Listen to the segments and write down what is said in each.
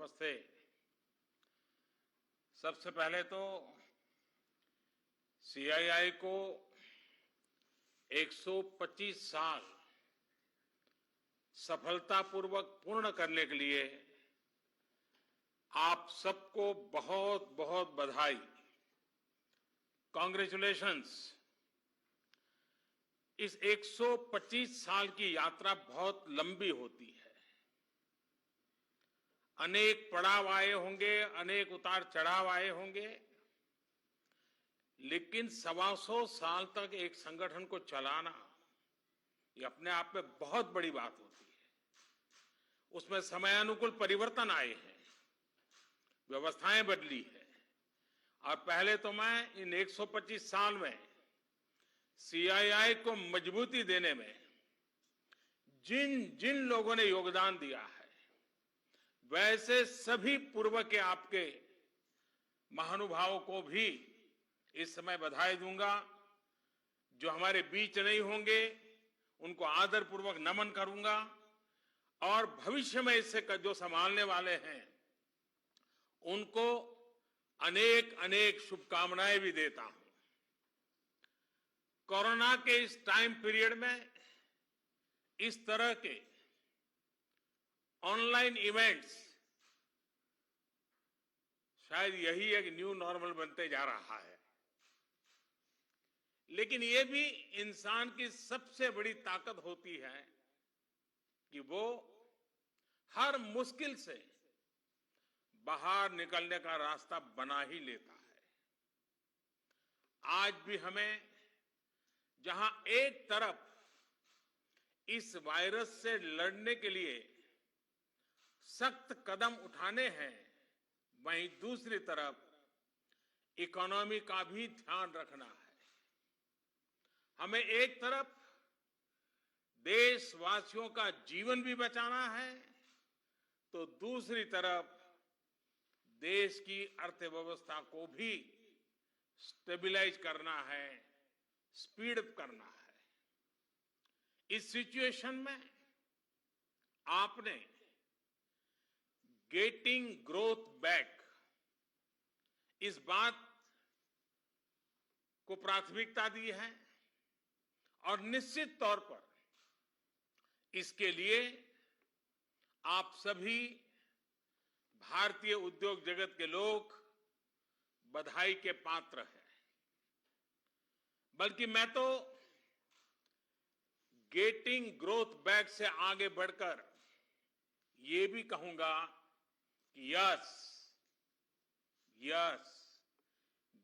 नमस्ते। सबसे पहले तो सीआईआई को 125 साल सफलतापूर्वक पूर्ण करने के लिए आप सबको बहुत बहुत बधाई। कांग्रेचुलेशंस। इस 125 साल की यात्रा बहुत लंबी होती है। अनेक पड़ाव आए होंगे, अनेक उतार चढ़ाव आए होंगे, लेकिन 125 साल तक एक संगठन को चलाना ये अपने आप में बहुत बड़ी बात होती है। उसमें समयानुकूल परिवर्तन आए हैं, व्यवस्थाएं बदली है, और पहले तो मैं इन 125 साल में सीआईआई को मजबूती देने में जिन जिन लोगों ने योगदान दिया है, वैसे सभी पूर्व के आपके महानुभावों को भी इस समय बधाई दूंगा। जो हमारे बीच नहीं होंगे उनको आदरपूर्वक नमन करूंगा, और भविष्य में इससे जो संभालने वाले हैं उनको अनेक अनेक शुभकामनाएं भी देता हूं। कोरोना के इस टाइम पीरियड में इस तरह के ऑनलाइन इवेंट्स शायद यही एक न्यू नॉर्मल बनते जा रहा है, लेकिन ये भी इंसान की सबसे बड़ी ताकत होती है कि वो हर मुश्किल से बाहर निकलने का रास्ता बना ही लेता है। आज भी हमें जहां एक तरफ इस वायरस से लड़ने के लिए सख्त कदम उठाने हैं, वहीं दूसरी तरफ इकोनॉमी का भी ध्यान रखना है। हमें एक तरफ देशवासियों का जीवन भी बचाना है, तो दूसरी तरफ देश की अर्थव्यवस्था को भी स्टेबलाइज करना है, स्पीड अप करना है। इस सिचुएशन में आपने गेटिंग ग्रोथ बैक इस बात को प्राथमिकता दी है, और निश्चित तौर पर इसके लिए आप सभी भारतीय उद्योग जगत के लोग बधाई के पात्र हैं। बल्कि मैं तो गेटिंग ग्रोथ बैक से आगे बढ़कर ये भी कहूंगा कि yes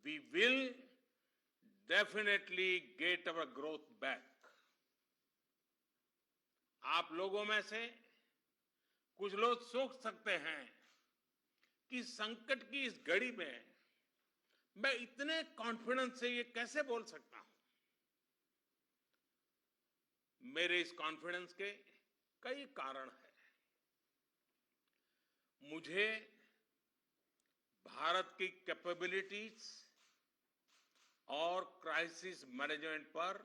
we will definitely get our growth back. आप लोगों में से कुछ लोग सोच सकते हैं कि संकट की इस घड़ी में मैं इतने कॉन्फिडेंस से ये कैसे बोल सकता हूं। मेरे इस कॉन्फिडेंस के कई कारण हैं। मुझे भारत की कैपेबिलिटीज और क्राइसिस मैनेजमेंट पर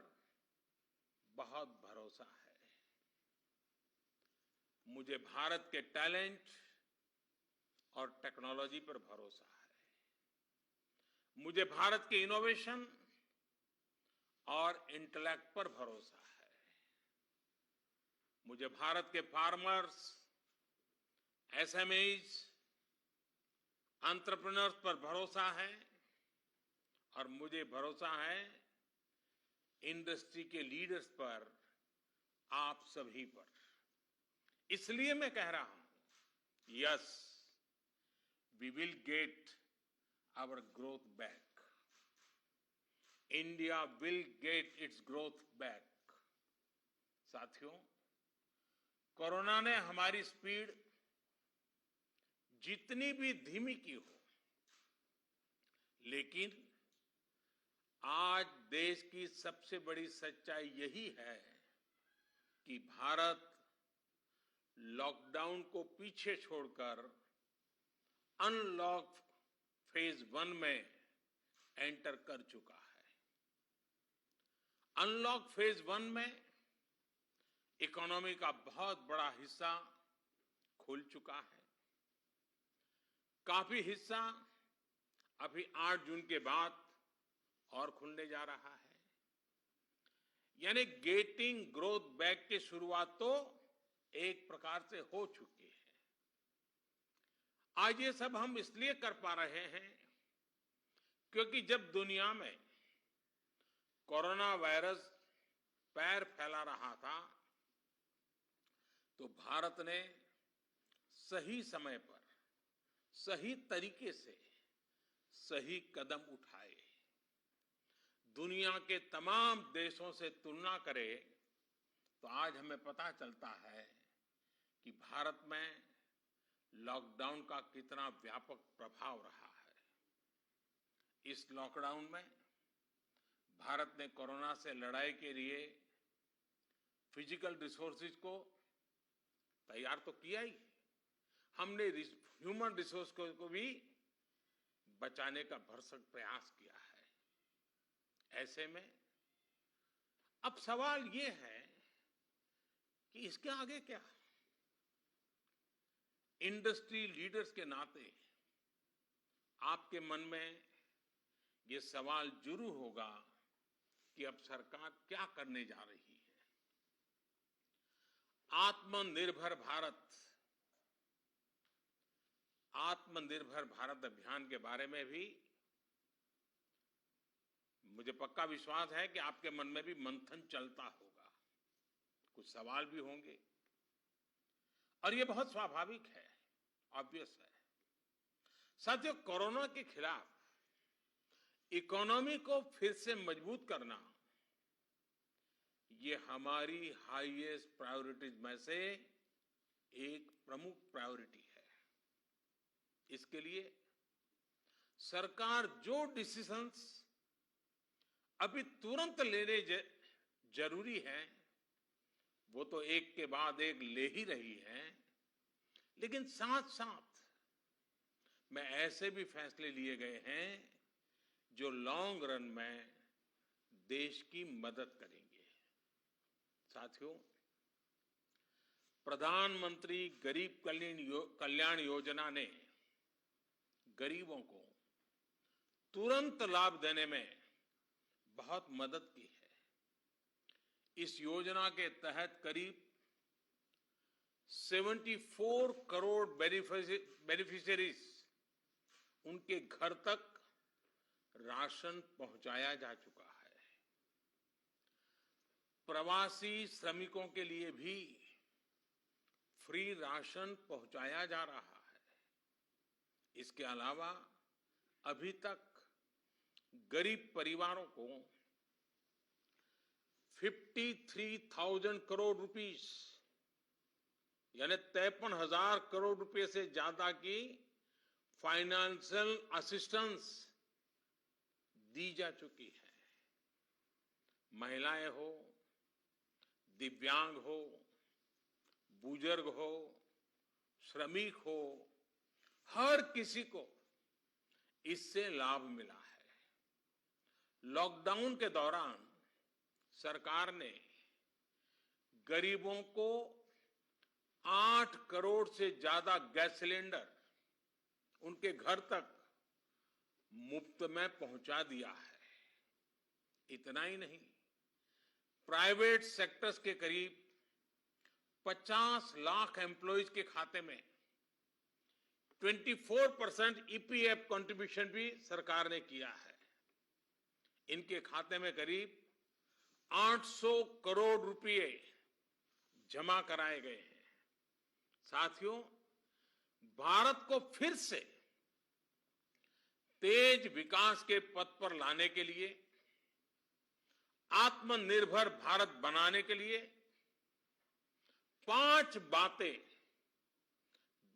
बहुत भरोसा है। मुझे भारत के टैलेंट और टेक्नोलॉजी पर भरोसा है। मुझे भारत के इनोवेशन और इंटेलेक्ट पर भरोसा है। मुझे भारत के फार्मर्स, एसएमईज, एंटरप्रेन्योर्स पर भरोसा है, और मुझे भरोसा है इंडस्ट्री के लीडर्स पर, आप सभी पर। इसलिए मैं कह रहा हूं yes we will get our growth back. India will get its growth back. साथियों, कोरोना ने हमारी स्पीड जितनी भी धीमी की हो, लेकिन आज देश की सबसे बड़ी सच्चाई यही है कि भारत लॉकडाउन को पीछे छोड़कर अनलॉक फेज 1 में एंटर कर चुका है। अनलॉक फेज 1 में इकोनॉमी का बहुत बड़ा हिस्सा खुल चुका है। काफी हिस्सा अभी 8 जून के बाद और खुलने जा रहा है। यानी गेटिंग ग्रोथ बैक की शुरुआत तो एक प्रकार से हो चुकी है। आज ये सब हम इसलिए कर पा रहे हैं क्योंकि जब दुनिया में कोरोना वायरस पैर फैला रहा था तो भारत ने सही समय पर सही तरीके से सही कदम उठाए। दुनिया के तमाम देशों से तुलना करें तो आज हमें पता चलता है कि भारत में लॉकडाउन का कितना व्यापक प्रभाव रहा है। इस लॉकडाउन में भारत ने कोरोना से लड़ाई के लिए फिजिकल रिसोर्सेज को तैयार तो किया ही, हमने ह्यूमन रिसोर्स को भी बचाने का भरसक प्रयास किया है। ऐसे में अब सवाल ये है कि इसके आगे क्या? इंडस्ट्री लीडर्स के नाते आपके मन में ये सवाल जरूर होगा कि अब सरकार क्या करने जा रही है। आत्मनिर्भर भारत अभियान के बारे में भी मुझे पक्का विश्वास है कि आपके मन में भी मंथन चलता होगा, कुछ सवाल भी होंगे और ये बहुत स्वाभाविक है, ऑब्वियस है। साथियों, कोरोना के खिलाफ इकोनॉमी को फिर से मजबूत करना ये हमारी हाईएस्ट प्रायोरिटीज में से एक प्रमुख प्रायोरिटी है। इसके लिए सरकार जो डिसीजंस अभी तुरंत लेने जरूरी है वो तो एक के बाद एक ले ही रही है, लेकिन साथ साथ में ऐसे भी फैसले लिए गए हैं जो लॉन्ग रन में देश की मदद करेंगे। साथियों, प्रधानमंत्री गरीब कल्याण योजना ने गरीबों को तुरंत लाभ देने में बहुत मदद की है। इस योजना के तहत करीब 74 करोड़ बेनिफिशियरीज उनके घर तक राशन पहुंचाया जा चुका है। प्रवासी श्रमिकों के लिए भी फ्री राशन पहुंचाया जा रहा है। इसके अलावा अभी तक गरीब परिवारों को 53,000 करोड़ रुपीस यानी 53,000 करोड़ रुपए से ज्यादा की फाइनेंशियल असिस्टेंस दी जा चुकी है। महिलाएं हो, दिव्यांग हो, बुजुर्ग हो, श्रमिक हो, हर किसी को इससे लाभ मिला है। लॉकडाउन के दौरान सरकार ने गरीबों को 8 करोड़ से ज्यादा गैस सिलेंडर उनके घर तक मुफ्त में पहुंचा दिया है। इतना ही नहीं, प्राइवेट सेक्टर्स के करीब 50 लाख एम्प्लॉइज के खाते में 24% ईपीएफ कंट्रीब्यूशन भी सरकार ने किया है। इनके खाते में करीब 800 करोड़ रुपए जमा कराए गए हैं। साथियों, भारत को फिर से तेज विकास के पथ पर लाने के लिए, आत्मनिर्भर भारत बनाने के लिए 5 बातें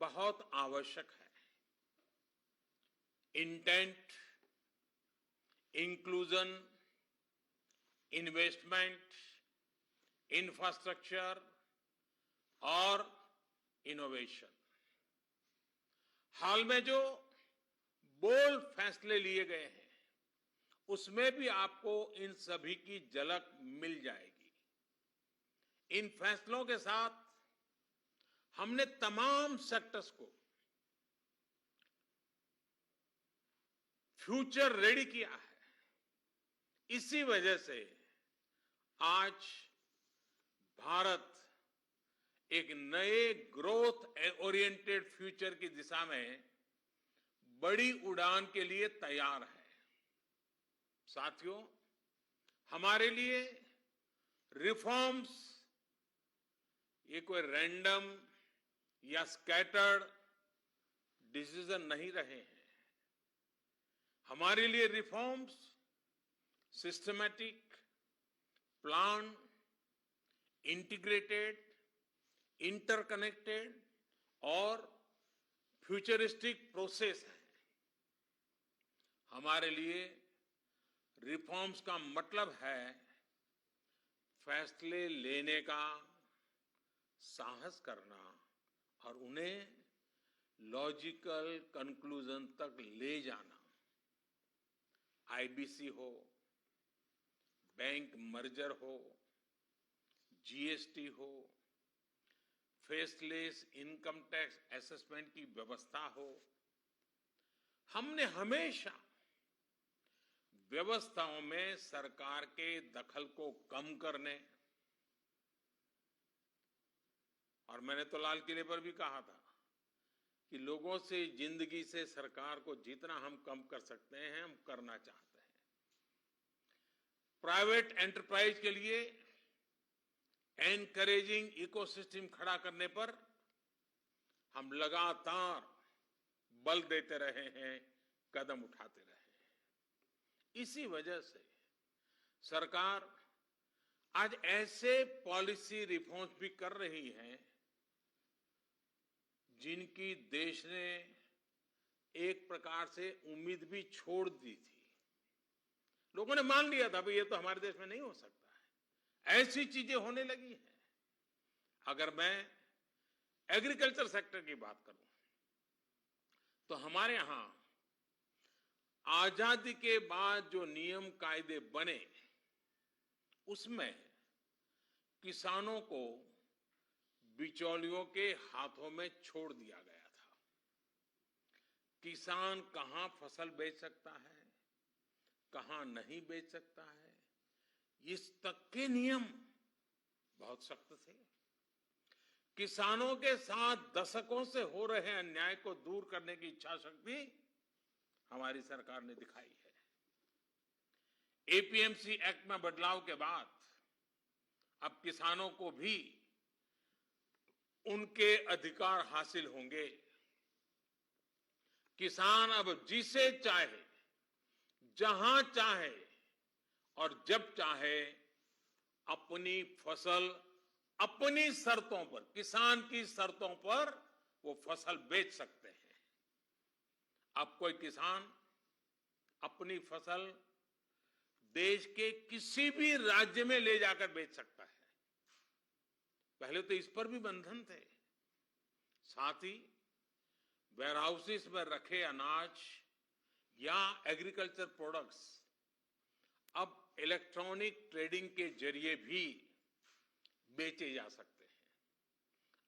बहुत आवश्यक है। इंटेंट, इंक्लूजन, इन्वेस्टमेंट, इंफ्रास्ट्रक्चर और इनोवेशन। हाल में जो बोल्ड फैसले लिए गए हैं उसमें भी आपको इन सभी की झलक मिल जाएगी। इन फैसलों के साथ हमने तमाम सेक्टर्स को फ्यूचर रेडी किया है। इसी वजह से आज भारत एक नए ग्रोथ ओरिएंटेड फ्यूचर की दिशा में बड़ी उड़ान के लिए तैयार है। साथियों, हमारे लिए रिफॉर्म्स ये कोई रैंडम या स्कैटर्ड डिसीजन नहीं रहे हैं। हमारे लिए reforms systematic, plan, integrated, interconnected और फ्यूचरिस्टिक प्रोसेस है। हमारे लिए रिफॉर्म्स का मतलब है फैसले लेने का साहस करना और उन्हें लॉजिकल कंक्लूजन तक ले जाना। आईबीसी हो, बैंक मर्जर हो, जीएसटी हो, फेसलेस इनकम टैक्स असेसमेंट की व्यवस्था हो, हमने हमेशा व्यवस्थाओं में सरकार के दखल को कम करने, और मैंने तो लाल किले पर भी कहा था कि लोगों से, जिंदगी से सरकार को जितना हम कम कर सकते हैं हम करना चाहते हैं। प्राइवेट एंटरप्राइज के लिए एनकरेजिंग इकोसिस्टम खड़ा करने पर हम लगातार बल देते रहे हैं, कदम उठाते रहे हैं। इसी वजह से सरकार आज ऐसे पॉलिसी रिफॉर्म्स भी कर रही है जिनकी देश ने एक प्रकार से उम्मीद भी छोड़ दी थी। लोगों ने मान लिया था भाई ये तो हमारे देश में नहीं हो सकता है, ऐसी चीजें होने लगी हैं। अगर मैं एग्रीकल्चर सेक्टर की बात करूं तो हमारे यहां आजादी के बाद जो नियम कायदे बने उसमें किसानों को बिचौलियों के हाथों में छोड़ दिया गया था। किसान कहां फसल बेच सकता है, कहां नहीं बेच सकता है, इस तक के नियम बहुत सख्त थे। किसानों के साथ दशकों से हो रहे अन्याय को दूर करने की इच्छा शक्ति हमारी सरकार ने दिखाई है। एपीएमसी एक्ट में बदलाव के बाद अब किसानों को भी उनके अधिकार हासिल होंगे। किसान अब जिसे चाहे, जहां चाहे और जब चाहे अपनी फसल अपनी शर्तों पर, किसान की शर्तों पर वो फसल बेच सकते हैं। अब कोई किसान अपनी फसल देश के किसी भी राज्य में ले जाकर बेच सकता है। पहले तो इस पर भी बंधन थे। साथ ही वेयरहाउसेस में रखे अनाज या एग्रीकल्चर प्रोडक्ट्स अब इलेक्ट्रॉनिक ट्रेडिंग के जरिए भी बेचे जा सकते हैं।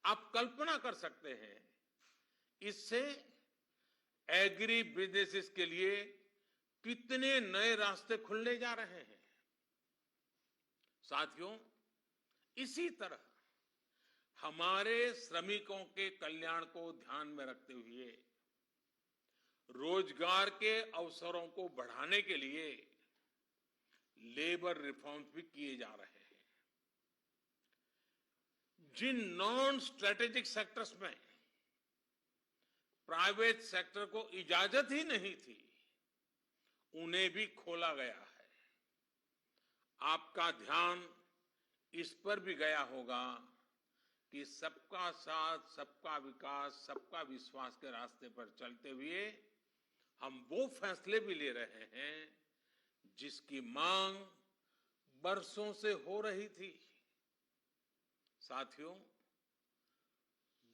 आप कल्पना कर सकते हैं इससे एग्री बिजनेसेस के लिए कितने नए रास्ते खुलने जा रहे हैं। साथियों, इसी तरह हमारे श्रमिकों के कल्याण को ध्यान में रखते हुए रोजगार के अवसरों को बढ़ाने के लिए लेबर रिफॉर्म्स भी किए जा रहे हैं। जिन नॉन स्ट्रेटेजिक सेक्टर्स में प्राइवेट सेक्टर को इजाजत ही नहीं थी उन्हें भी खोला गया है। आपका ध्यान इस पर भी गया होगा कि सबका साथ, सबका विकास, सबका विश्वास के रास्ते पर चलते हुए हम वो फैसले भी ले रहे हैं जिसकी मांग बरसों से हो रही थी। साथियों,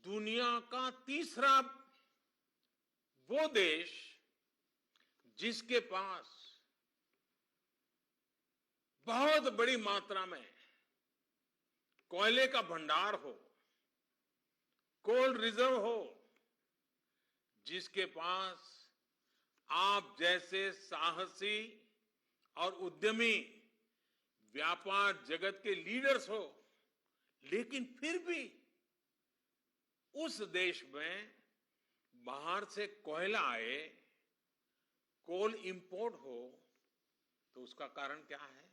दुनिया का तीसरा वो देश जिसके पास बहुत बड़ी मात्रा में कोयले का भंडार हो, कोल रिजर्व हो, जिसके पास आप जैसे साहसी और उद्यमी व्यापार जगत के लीडर्स हो, लेकिन फिर भी उस देश में बाहर से कोयला आए, कोल इंपोर्ट हो, तो उसका कारण क्या है?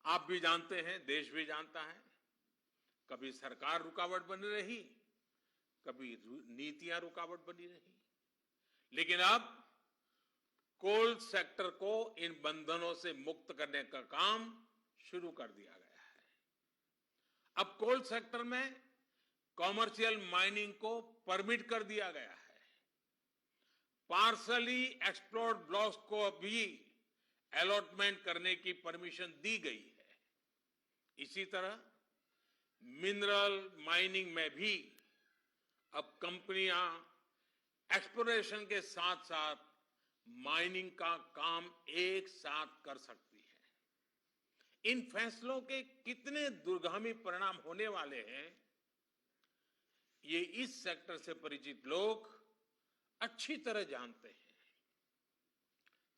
आप भी जानते हैं, देश भी जानता है। कभी सरकार रुकावट बनी रही, कभी नीतियां रुकावट बनी रही, लेकिन अब कोल सेक्टर को इन बंधनों से मुक्त करने का काम शुरू कर दिया गया है। अब कोल सेक्टर में कॉमर्शियल माइनिंग को परमिट कर दिया गया है। पार्सली एक्सप्लोर्ड ब्लॉक्स को भी अलॉटमेंट करने की परमिशन दी गई है। इसी तरह मिनरल माइनिंग में भी अब कंपनियां एक्सप्लोरेशन के साथ साथ माइनिंग का काम एक साथ कर सकती है। इन फैसलों के कितने दूरगामी परिणाम होने वाले हैं, ये इस सेक्टर से परिचित लोग अच्छी तरह जानते हैं।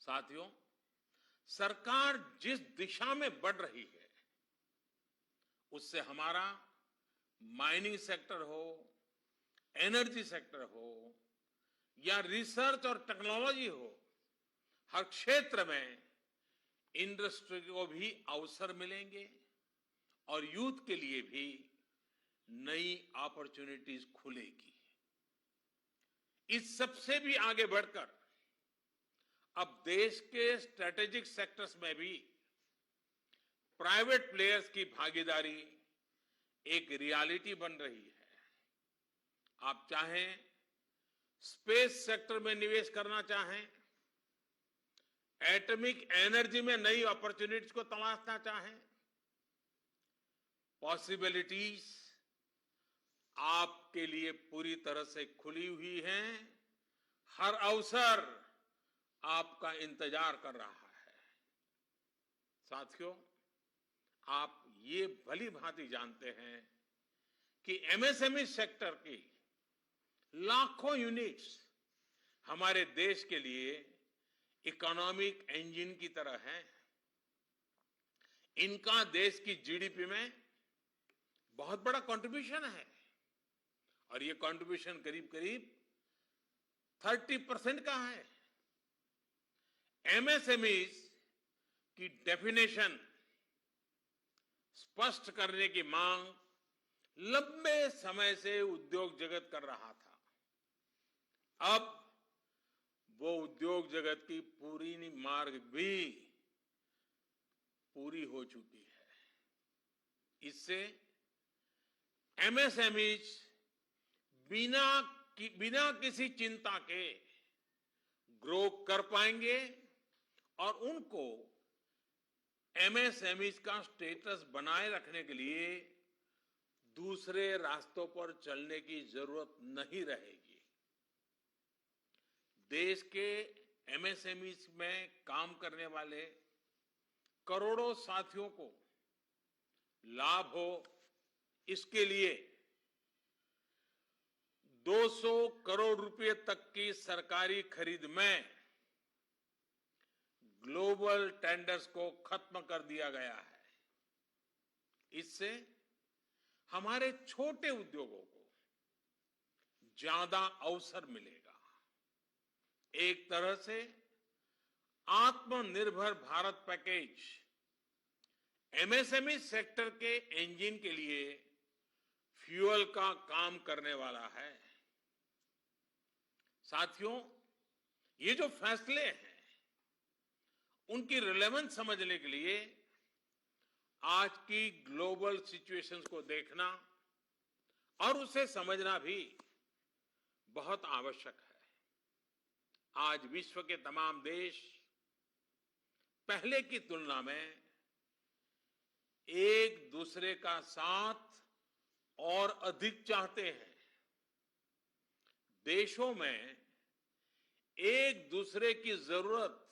साथियों, सरकार जिस दिशा में बढ़ रही है, उससे हमारा माइनिंग सेक्टर हो, एनर्जी सेक्टर हो या रिसर्च और टेक्नोलॉजी हो, हर क्षेत्र में इंडस्ट्री को भी अवसर मिलेंगे और यूथ के लिए भी नई अपॉर्चुनिटीज खुलेगी। इस सबसे भी आगे बढ़कर अब देश के स्ट्रेटेजिक सेक्टर्स में भी प्राइवेट प्लेयर्स की भागीदारी एक रियलिटी बन रही है। आप चाहें स्पेस सेक्टर में निवेश करना चाहें, एटॉमिक एनर्जी में नई अपॉर्चुनिटीज को तलाशना चाहें, पॉसिबिलिटीज आपके लिए पूरी तरह से खुली हुई हैं। हर अवसर आपका इंतजार कर रहा है। साथियों, आप ये भली भांति जानते हैं कि एमएसएमई सेक्टर की लाखों यूनिट्स हमारे देश के लिए इकोनॉमिक इंजन की तरह हैं। इनका देश की जीडीपी में बहुत बड़ा कंट्रीब्यूशन है और ये कंट्रीब्यूशन करीब करीब 30% का है। एमएसएमईज की डेफिनेशन स्पष्ट करने की मांग लंबे समय से उद्योग जगत कर रहा था। अब वो उद्योग जगत की पूरी मार्ग भी पूरी हो चुकी है। इससे एमएसएमईज बिना किसी चिंता के ग्रो कर पाएंगे और उनको एमएसएमईज का स्टेटस बनाए रखने के लिए दूसरे रास्तों पर चलने की जरूरत नहीं रहेगी। देश के एमएसएमईज में काम करने वाले करोड़ों साथियों को लाभ हो, इसके लिए 200 करोड़ रुपए तक की सरकारी खरीद में ग्लोबल टेंडर्स को खत्म कर दिया गया है। इससे हमारे छोटे उद्योगों को ज्यादा अवसर मिलेगा। एक तरह से आत्मनिर्भर भारत पैकेज एमएसएमई सेक्टर के इंजन के लिए फ्यूल का काम करने वाला है। साथियों, ये जो फैसले हैं, उनकी रिलेवेंस समझने के लिए आज की ग्लोबल सिचुएशंस को देखना और उसे समझना भी बहुत आवश्यक है। आज विश्व के तमाम देश पहले की तुलना में एक दूसरे का साथ और अधिक चाहते हैं। देशों में एक दूसरे की जरूरत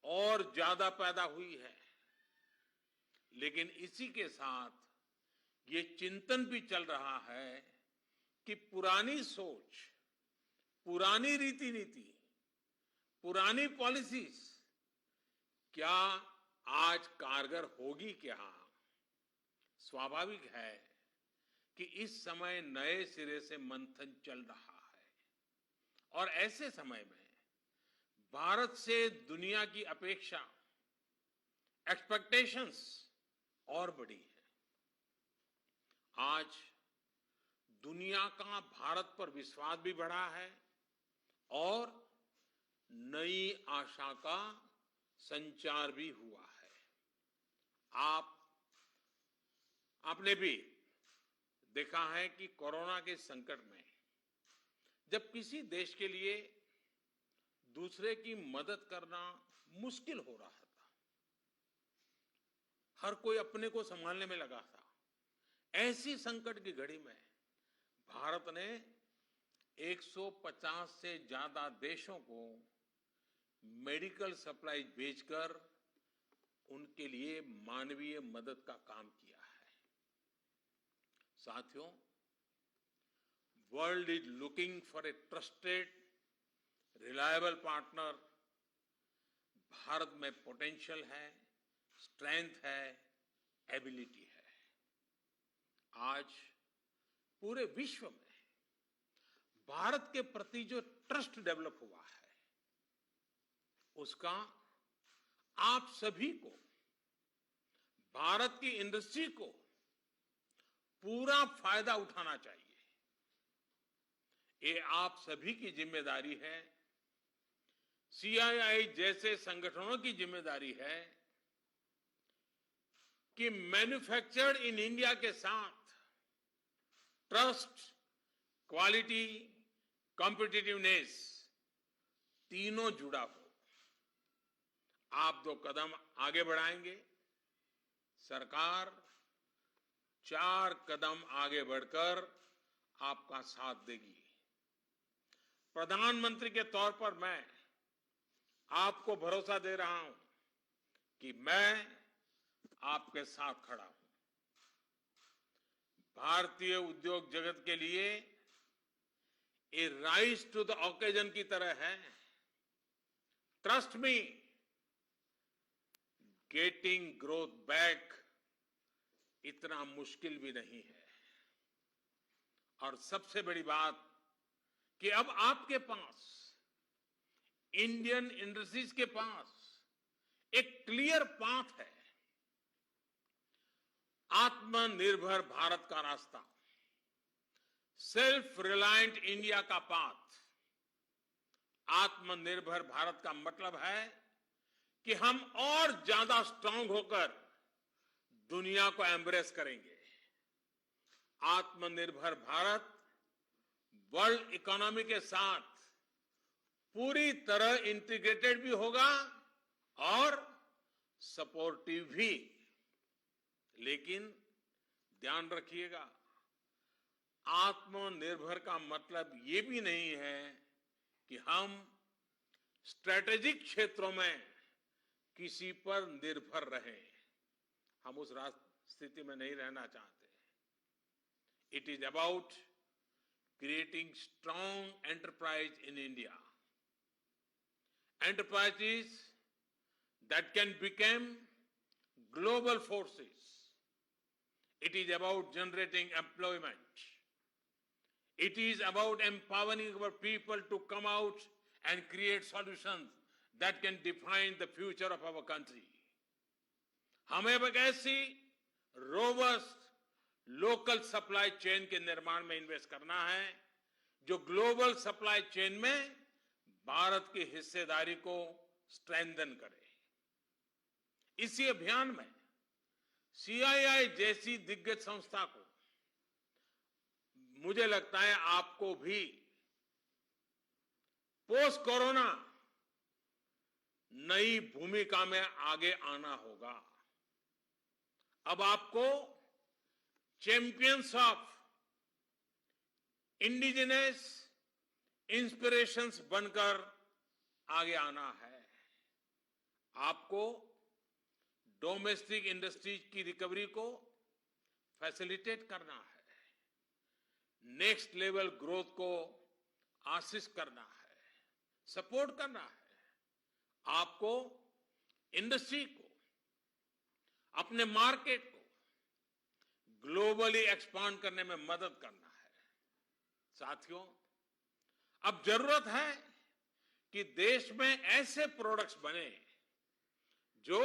और ज्यादा पैदा हुई है, लेकिन इसी के साथ ये चिंतन भी चल रहा है कि पुरानी सोच, पुरानी रीति नीति, पुरानी पॉलिसीज क्या आज कारगर होगी क्या? स्वाभाविक है कि इस समय नए सिरे से मंथन चल रहा है और ऐसे समय में भारत से दुनिया की अपेक्षा, एक्सपेक्टेशंस और बड़ी है। आज दुनिया का भारत पर विश्वास भी बढ़ा है और नई आशा का संचार भी हुआ है। आपने भी देखा है कि कोरोना के संकट में जब किसी देश के लिए दूसरे की मदद करना मुश्किल हो रहा था, हर कोई अपने को संभालने में लगा था, ऐसी संकट की घड़ी में भारत ने 150 से ज्यादा देशों को मेडिकल सप्लाई भेजकर उनके लिए मानवीय मदद का काम किया है। साथियों, world is looking for a trusted, reliable partner. Bharat में पोटेंशियल है, स्ट्रेंथ है, एबिलिटी है। आज पूरे विश्व में भारत के प्रति जो ट्रस्ट डेवलप हुआ है, उसका आप सभी को, भारत की इंडस्ट्री को पूरा फायदा उठाना चाहिए। ये आप सभी की जिम्मेदारी है, सीआईआई जैसे संगठनों की जिम्मेदारी है कि मैन्युफैक्चर्ड इन इंडिया के साथ ट्रस्ट, क्वालिटी, कॉम्पिटिटिवनेस तीनों जुड़ा हो। आप 2 कदम आगे बढ़ाएंगे, सरकार 4 कदम आगे बढ़कर आपका साथ देगी। प्रधानमंत्री के तौर पर मैं आपको भरोसा दे रहा हूं कि मैं आपके साथ खड़ा हूं। भारतीय उद्योग जगत के लिए ये राइज टू द ओकेजन की तरह है। Trust me, getting growth back इतना मुश्किल भी नहीं है। और सबसे बड़ी बात कि अब आपके पास, इंडियन इंडस्ट्रीज के पास एक क्लियर पाथ है। आत्मनिर्भर भारत का रास्ता, सेल्फ रिलायंट इंडिया का पाथ। आत्मनिर्भर भारत का मतलब है कि हम और ज्यादा स्ट्रांग होकर दुनिया को एम्ब्रेस करेंगे। आत्मनिर्भर भारत वर्ल्ड इकोनॉमी के साथ पूरी तरह इंटीग्रेटेड भी होगा और सपोर्टिव भी। लेकिन ध्यान रखिएगा, आत्मनिर्भर का मतलब ये भी नहीं है कि हम स्ट्रैटेजिक क्षेत्रों में किसी पर निर्भर रहें। हम उस स्थिति में नहीं रहना चाहते। It is about creating strong enterprise in India, enterprises that can become global forces. It is about generating employment. It is about empowering our people to come out and create solutions that can define the future of our country. हमें एक ऐसी robust local supply chain के निर्माण में invest करना है जो global supply chain में भारत की हिस्सेदारी को स्ट्रेंथन करे। इसी अभियान में सीआईआई जैसी दिग्गज संस्था को, मुझे लगता है आपको भी पोस्ट कोरोना नई भूमिका में आगे आना होगा। अब आपको चैंपियंस ऑफ इंडिजिनस इंस्पिरेशंस बनकर आगे आना है। आपको डोमेस्टिक इंडस्ट्रीज की रिकवरी को फैसिलिटेट करना है। नेक्स्ट लेवल ग्रोथ को असिस्ट करना है, सपोर्ट करना है। आपको इंडस्ट्री को, अपने मार्केट को ग्लोबली एक्सपांड करने में मदद करना है। साथियों, अब जरूरत है कि देश में ऐसे प्रोडक्ट्स बने जो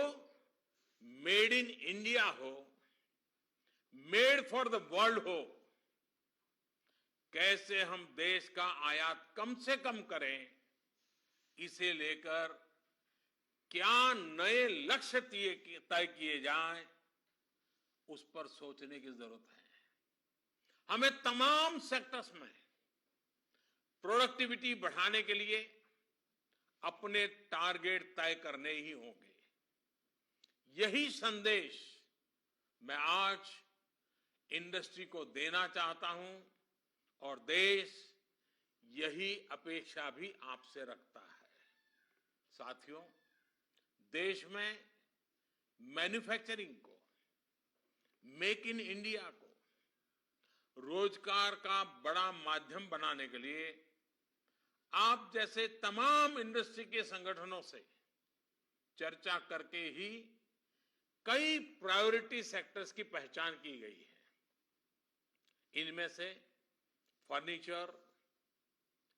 मेड इन इंडिया हो, मेड फॉर द वर्ल्ड हो। कैसे हम देश का आयात कम से कम करें, इसे लेकर क्या नए लक्ष्य तय किए जाएं, उस पर सोचने की जरूरत है। हमें तमाम सेक्टर्स में प्रोडक्टिविटी बढ़ाने के लिए अपने टारगेट तय करने ही होंगे। यही संदेश मैं आज इंडस्ट्री को देना चाहता हूं और देश यही अपेक्षा भी आपसे रखता है। साथियों, देश में मैन्युफैक्चरिंग को, मेक इन इंडिया को रोजगार का बड़ा माध्यम बनाने के लिए आप जैसे तमाम इंडस्ट्री के संगठनों से चर्चा करके ही कई प्रायोरिटी सेक्टर्स की पहचान की गई है। इनमें से furniture,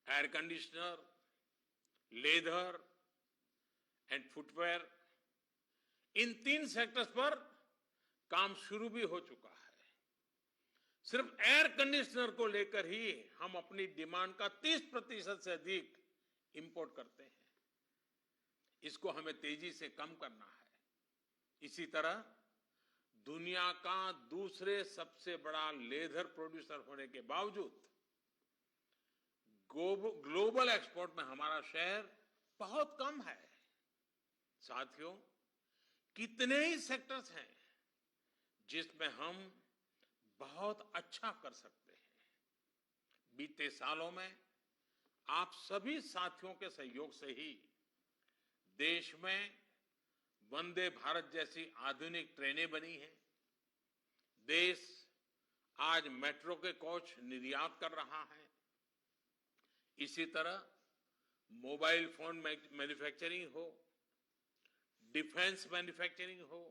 air conditioner, leather and footwear, in 3 sectors पर काम शुरू भी हो चुका है। सिर्फ एयर कंडीशनर को लेकर ही हम अपनी डिमांड का 30% से अधिक इंपोर्ट करते हैं। इसको हमें तेजी से कम करना है। इसी तरह दुनिया का दूसरे सबसे बड़ा लेदर प्रोड्यूसर होने के बावजूद ग्लोबल एक्सपोर्ट में हमारा शेयर बहुत कम है। साथियों, कितने ही सेक्टर्स हैं जिसमें हम बहुत अच्छा कर सकते हैं। बीते सालों में आप सभी साथियों के सहयोग से ही देश में वंदे भारत जैसी आधुनिक ट्रेनें बनी हैं। देश आज मेट्रो के कोच निर्यात कर रहा है। इसी तरह मोबाइल फोन मैन्युफैक्चरिंग हो, डिफेंस मैन्युफैक्चरिंग हो,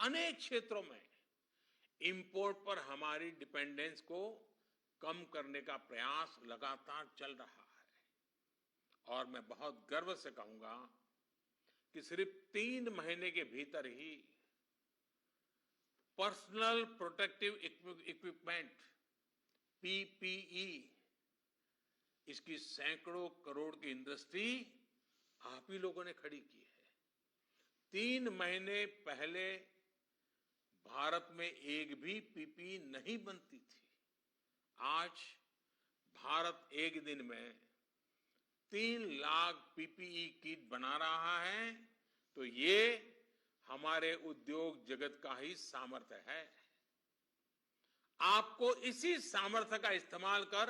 अनेक क्षेत्रों में इंपोर्ट पर हमारी डिपेंडेंस को कम करने का प्रयास लगातार चल रहा है। और मैं बहुत गर्व से कहूंगा कि सिर्फ 3 महीने के भीतर ही पर्सनल प्रोटेक्टिव इक्विपमेंट पीपीई, इसकी सैकड़ों करोड़ की इंडस्ट्री आप ही लोगों ने खड़ी की है। 3 महीने पहले भारत में एक भी पीपीई नहीं बनती थी। आज भारत एक दिन में 3 लाख पीपीई किट बना रहा है, तो ये हमारे उद्योग जगत का ही सामर्थ्य है। आपको इसी सामर्थ्य का इस्तेमाल कर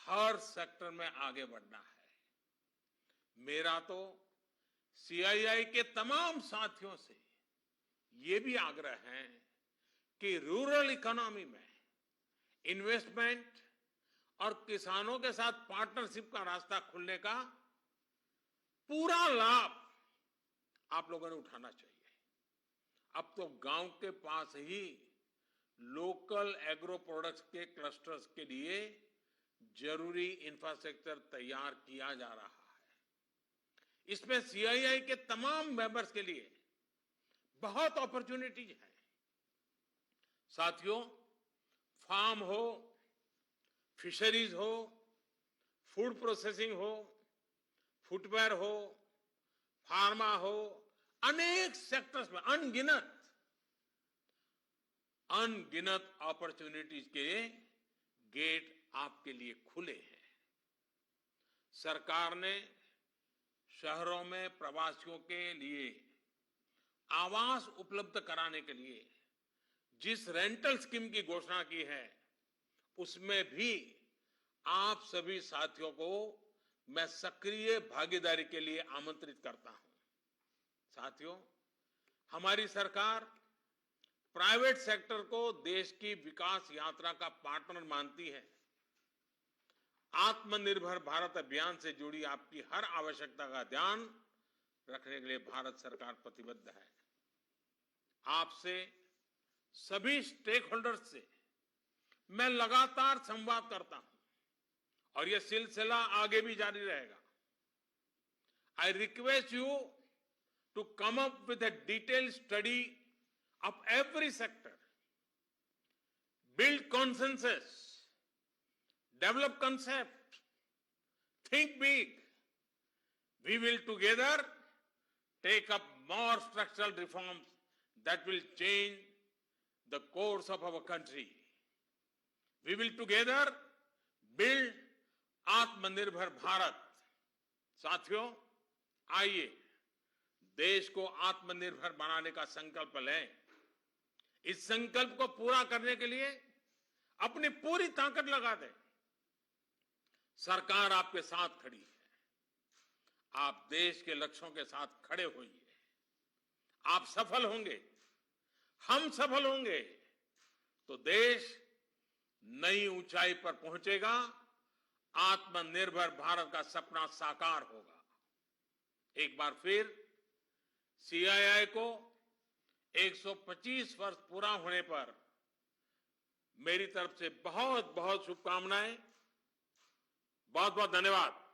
हर सेक्टर में आगे बढ़ना है। मेरा तो सीआईआई के तमाम साथियों से ये भी आग्रह है कि रूरल इकोनॉमी में इन्वेस्टमेंट और किसानों के साथ पार्टनरशिप का रास्ता खुलने का पूरा लाभ आप लोगों ने उठाना चाहिए। अब तो गांव के पास ही लोकल एग्रो प्रोडक्ट्स के क्लस्टर्स के लिए जरूरी इंफ्रास्ट्रक्चर तैयार किया जा रहा है। इसमें सीआईआई के तमाम मेंबर्स के लिए बहुत अपॉर्चुनिटीज है। साथियों, फार्म हो, फिशरीज हो, फूड प्रोसेसिंग हो, फुटवेयर हो, फार्मा हो, अनेक सेक्टर्स में अनगिनत अपॉर्चुनिटीज के गेट आपके लिए खुले हैं। सरकार ने शहरों में प्रवासियों के लिए आवास उपलब्ध कराने के लिए जिस रेंटल स्कीम की घोषणा की है, उसमें भी आप सभी साथियों को मैं सक्रिय भागीदारी के लिए आमंत्रित करता हूं। साथियों, हमारी सरकार प्राइवेट सेक्टर को देश की विकास यात्रा का पार्टनर मानती है। आत्मनिर्भर भारत अभियान से जुड़ी आपकी हर आवश्यकता का ध्यान रखने के लिए भारत सरकार प्रतिबद्ध है। आपसे सभी स्टेक होल्डर्स से मैं लगातार संवाद करता हूं और यह सिलसिला आगे भी जारी रहेगा। I request you to come up with a detailed study of every sector, build consensus, develop concept, think big. We will together take up more structural reforms that will change the course of our country. We will together build आत्मनिर्भर भारत। साथियों, आइए देश को आत्मनिर्भर बनाने का संकल्प लें। इस संकल्प को पूरा करने के लिए अपनी पूरी ताकत लगा दें। सरकार आपके साथ खड़ी है। आप देश के लक्ष्यों के साथ खड़े होइए। आप सफल होंगे, हम सफल होंगे तो देश नई ऊंचाई पर पहुंचेगा। आत्मनिर्भर भारत का सपना साकार होगा। एक बार फिर सीआईआई को 125 वर्ष पूरा होने पर मेरी तरफ से बहुत बहुत शुभकामनाएं। बहुत बहुत धन्यवाद।